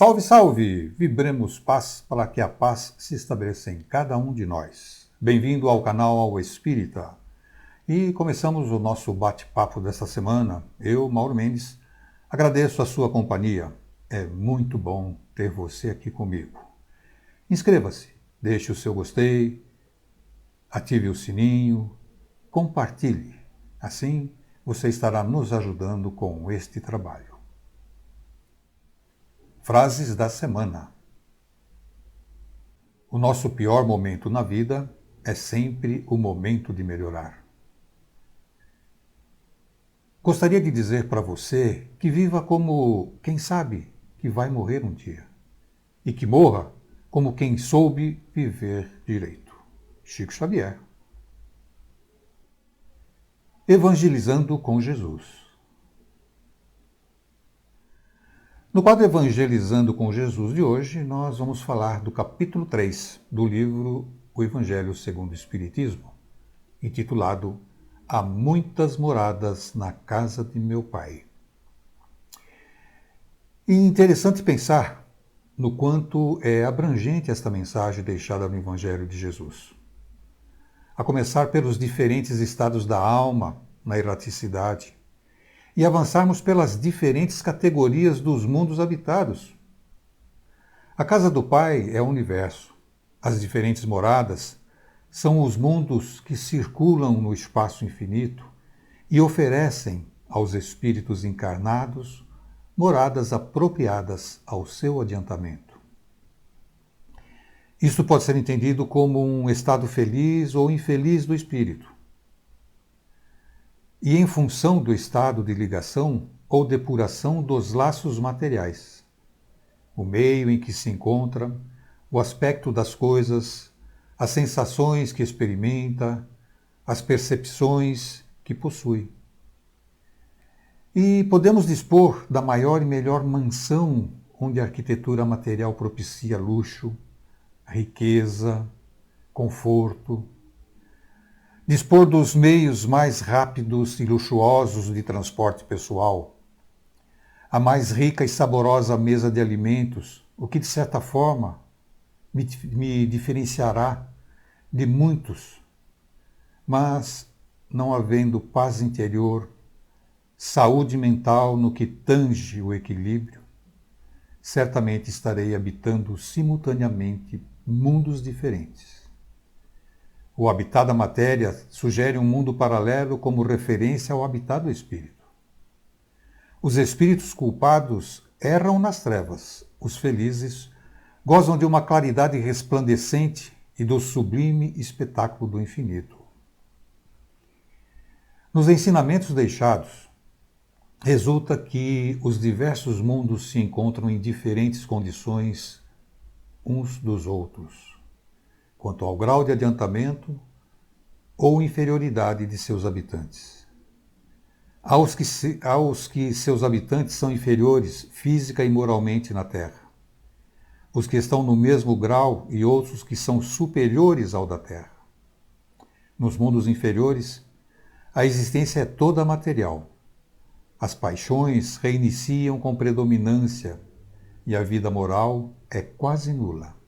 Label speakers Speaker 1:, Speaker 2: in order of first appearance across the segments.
Speaker 1: Salve, salve! Vibremos paz para que a paz se estabeleça em cada um de nós. Bem-vindo ao canal Ao Espírita. E começamos o nosso bate-papo desta semana. Eu, Mauro Mendes, agradeço a sua companhia. É muito bom ter você aqui comigo. Inscreva-se, deixe o seu gostei, ative o sininho, compartilhe. Assim, você estará nos ajudando com este trabalho. Frases da semana. O nosso pior momento na vida é sempre o momento de melhorar. Gostaria de dizer para você que viva como quem sabe que vai morrer um dia e que morra como quem soube viver direito. Chico Xavier. Evangelizando com Jesus. No quadro Evangelizando com Jesus de hoje, nós vamos falar do capítulo 3 do livro O Evangelho segundo o Espiritismo, intitulado Há muitas moradas na casa de meu Pai. E interessante pensar no quanto é abrangente esta mensagem deixada no Evangelho de Jesus. A começar pelos diferentes estados da alma na erraticidade, e avançarmos pelas diferentes categorias dos mundos habitados. A casa do Pai é o universo. As diferentes moradas são os mundos que circulam no espaço infinito e oferecem aos espíritos encarnados moradas apropriadas ao seu adiantamento. Isto pode ser entendido como um estado feliz ou infeliz do espírito. E em função do estado de ligação ou depuração dos laços materiais, o meio em que se encontra, o aspecto das coisas, as sensações que experimenta, as percepções que possui. E podemos dispor da maior e melhor mansão onde a arquitetura material propicia luxo, riqueza, conforto, dispor dos meios mais rápidos e luxuosos de transporte pessoal, a mais rica e saborosa mesa de alimentos, o que de certa forma me diferenciará de muitos, mas não havendo paz interior, saúde mental no que tange o equilíbrio, certamente estarei habitando simultaneamente mundos diferentes. O habitat da matéria sugere um mundo paralelo como referência ao habitat do espírito. Os espíritos culpados erram nas trevas, os felizes gozam de uma claridade resplandecente e do sublime espetáculo do infinito. Nos ensinamentos deixados, resulta que os diversos mundos se encontram em diferentes condições uns dos outros, quanto ao grau de adiantamento ou inferioridade de seus habitantes. Aos que seus habitantes são inferiores física e moralmente na Terra, os que estão no mesmo grau e outros que são superiores ao da Terra. Nos mundos inferiores, a existência é toda material. As paixões reiniciam com predominância e a vida moral é quase nula.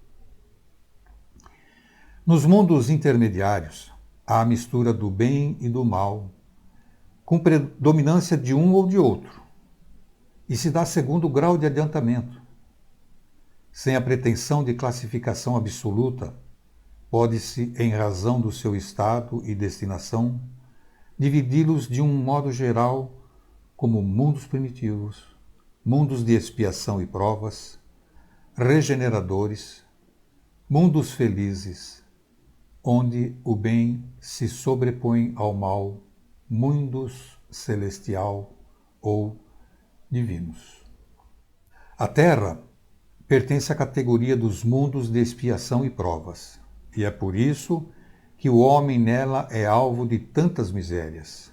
Speaker 1: Nos mundos intermediários, há a mistura do bem e do mal, com predominância de um ou de outro, e se dá segundo grau de adiantamento. Sem a pretensão de classificação absoluta, pode-se, em razão do seu estado e destinação, dividi-los de um modo geral como mundos primitivos, mundos de expiação e provas, regeneradores, mundos felizes, onde o bem se sobrepõe ao mal, mundos celestial ou divinos. A Terra pertence à categoria dos mundos de expiação e provas, e é por isso que o homem nela é alvo de tantas misérias.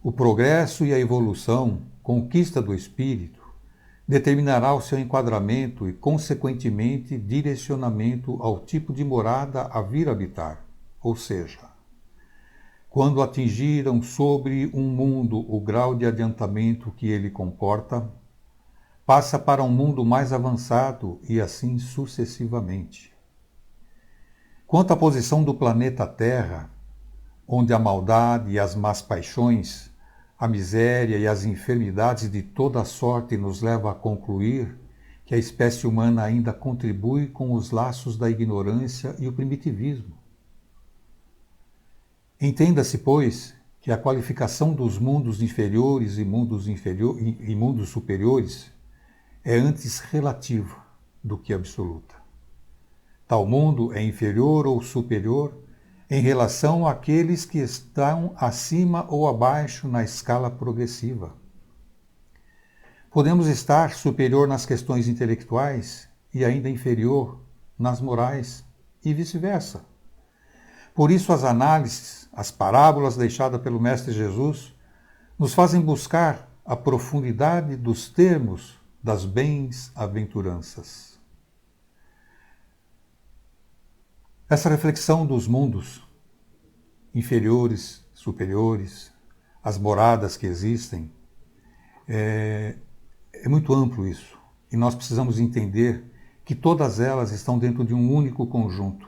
Speaker 1: O progresso e a evolução, conquista do espírito, determinará o seu enquadramento e, consequentemente, direcionamento ao tipo de morada a vir habitar, ou seja, quando atingiram sobre um mundo o grau de adiantamento que ele comporta, passa para um mundo mais avançado e assim sucessivamente. Quanto à posição do planeta Terra, onde a maldade e as más paixões, a miséria e as enfermidades de toda sorte nos levam a concluir que a espécie humana ainda contribui com os laços da ignorância e o primitivismo. Entenda-se, pois, que a qualificação dos mundos inferiores e mundos superiores é antes relativa do que absoluta. Tal mundo é inferior ou superior em relação àqueles que estão acima ou abaixo na escala progressiva. Podemos estar superior nas questões intelectuais e ainda inferior nas morais e vice-versa. Por isso as análises, as parábolas deixadas pelo Mestre Jesus, nos fazem buscar a profundidade dos termos das bem-aventuranças. Essa reflexão dos mundos inferiores, superiores, as moradas que existem, é muito amplo isso. E nós precisamos entender que todas elas estão dentro de um único conjunto,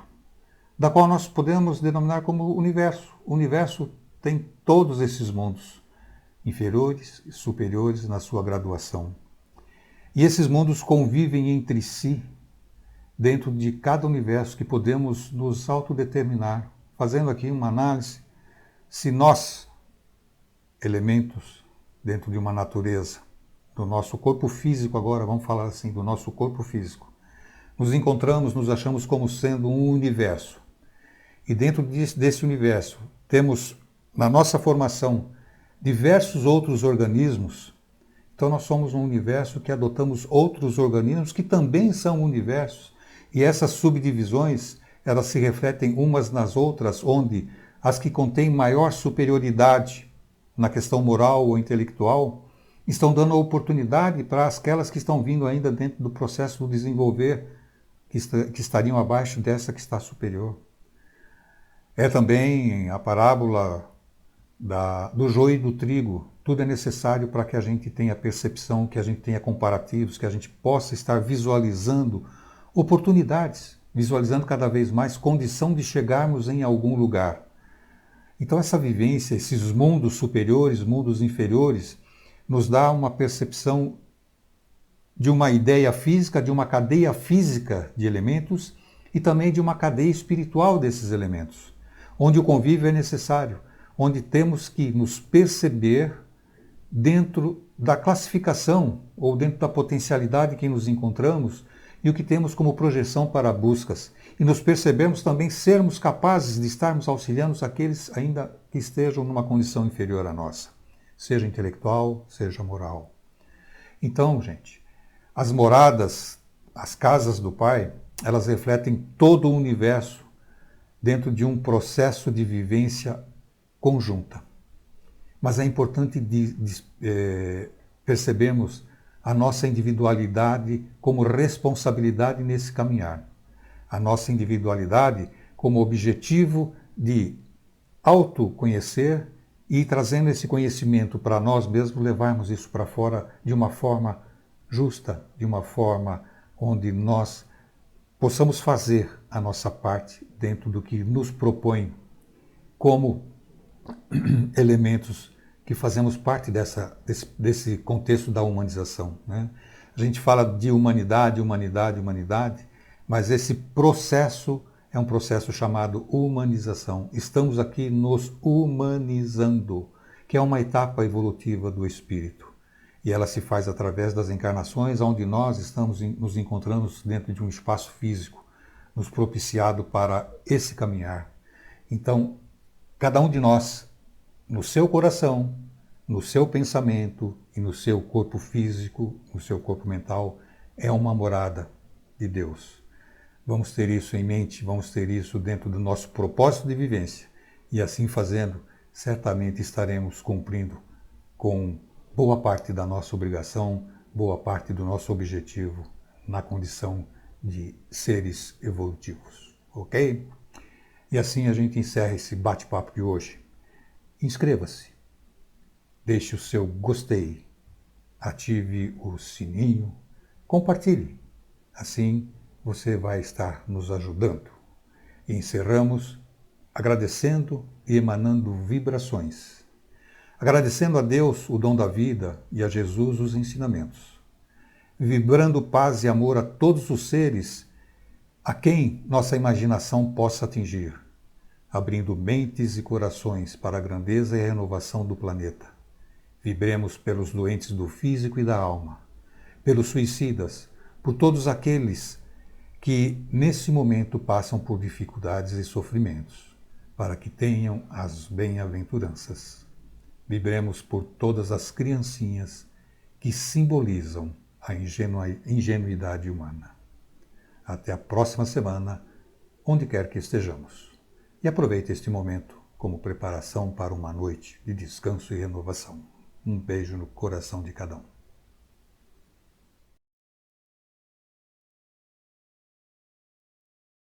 Speaker 1: da qual nós podemos denominar como universo. O universo tem todos esses mundos, inferiores e superiores na sua graduação. E esses mundos convivem entre si, dentro de cada universo que podemos nos autodeterminar, fazendo aqui uma análise, se nós, elementos dentro de uma natureza, do nosso corpo físico agora, vamos falar assim, do nosso corpo físico, nos encontramos, nos achamos como sendo um universo. E dentro desse universo temos, na nossa formação, diversos outros organismos. Então nós somos um universo que adotamos outros organismos que também são universos. E essas subdivisões, elas se refletem umas nas outras, onde as que contêm maior superioridade na questão moral ou intelectual estão dando a oportunidade para aquelas que estão vindo ainda dentro do processo do desenvolver, que estariam abaixo dessa que está superior. É também a parábola do joio e do trigo. Tudo é necessário para que a gente tenha percepção, que a gente tenha comparativos, que a gente possa estar visualizando oportunidades, visualizando cada vez mais condição de chegarmos em algum lugar. Então essa vivência, esses mundos superiores, mundos inferiores, nos dá uma percepção de uma ideia física, de uma cadeia física de elementos e também de uma cadeia espiritual desses elementos, onde o convívio é necessário, onde temos que nos perceber dentro da classificação ou dentro da potencialidade que nos encontramos e o que temos como projeção para buscas. E nos percebermos também sermos capazes de estarmos auxiliando aqueles ainda que estejam numa condição inferior à nossa, seja intelectual, seja moral. Então, gente, as moradas, as casas do Pai, elas refletem todo o universo dentro de um processo de vivência conjunta. Mas é importante percebermos a nossa individualidade como responsabilidade nesse caminhar. A nossa individualidade como objetivo de autoconhecer e trazendo esse conhecimento para nós mesmos, levarmos isso para fora de uma forma justa, de uma forma onde nós possamos fazer a nossa parte dentro do que nos propõe como elementos que fazemos parte desse contexto da humanização, né? A gente fala de humanidade, humanidade, humanidade, mas esse processo é um processo chamado humanização. Estamos aqui nos humanizando, que é uma etapa evolutiva do espírito. E ela se faz através das encarnações, onde nós estamos nos encontrando dentro de um espaço físico, nos propiciado para esse caminhar. Então, cada um de nós, no seu coração, no seu pensamento e no seu corpo físico, no seu corpo mental, é uma morada de Deus. Vamos ter isso em mente, vamos ter isso dentro do nosso propósito de vivência. E assim fazendo, certamente estaremos cumprindo com boa parte da nossa obrigação, boa parte do nosso objetivo na condição de seres evolutivos. Ok? E assim a gente encerra esse bate-papo de hoje. Inscreva-se. Deixe o seu gostei. ative o sininho, compartilhe. Assim você vai estar nos ajudando. E encerramos agradecendo e emanando vibrações. Agradecendo a Deus o dom da vida e a Jesus os ensinamentos. Vibrando paz e amor a todos os seres a quem nossa imaginação possa atingir. Abrindo mentes e corações para a grandeza e a renovação do planeta. Vibremos pelos doentes do físico e da alma, pelos suicidas, por todos aqueles que nesse momento passam por dificuldades e sofrimentos, para que tenham as bem-aventuranças. Vibremos por todas as criancinhas que simbolizam a ingenuidade humana. Até a próxima semana, onde quer que estejamos. E aproveite este momento como preparação para uma noite de descanso e renovação. Um beijo no coração de cada um.